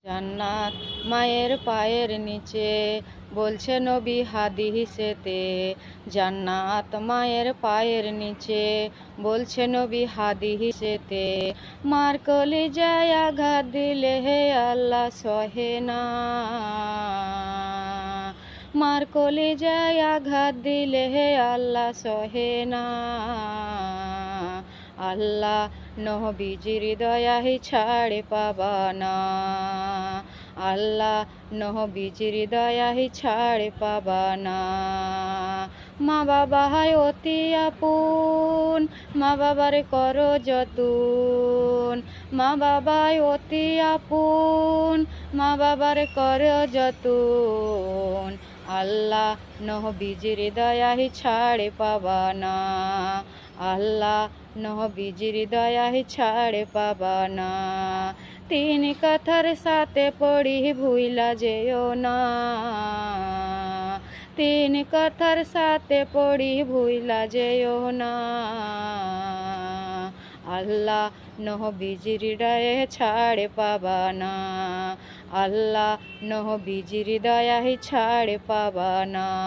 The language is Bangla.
জান্নাত মায়ের পায়ের নিচে, বলছে নবী হাদিসেতে। জান্নাত মায়ের পায়ের নিচে, বলছে নবী হাদিসেতে। মার কলিজায় আঘাত দিলে হে আল্লাহ সহে না। মার কলিজায় আঘাত দিলে হে আল্লাহ সহে না। আল্লাহ নবীজির দয়াহি ছাড়ে পাবা না। আল্লাহ নবীজির দয়াহি ছাড়ে পাবা না। মা বাবা হয় অতি আপন, মা বাবার করো যতন। মা বাবাই অতি আপন, মা বাবার করো যতন। আল্লাহ নবীজির দয়াহি ছাড়ে পাবা না। আল্লাহ নবীজির দয়াহি ছাড়ে পাবা না। তিন কথার সাথে পড়ি ভুইলা যেও না। তিন কথার সাথে পড়ি ভুইলা যেও না। আল্লাহ নবীজির দয়াহি ছাড়ে পাবা না। আল্লাহ নবীজির দয়াহি ছাড়ে পাবা না।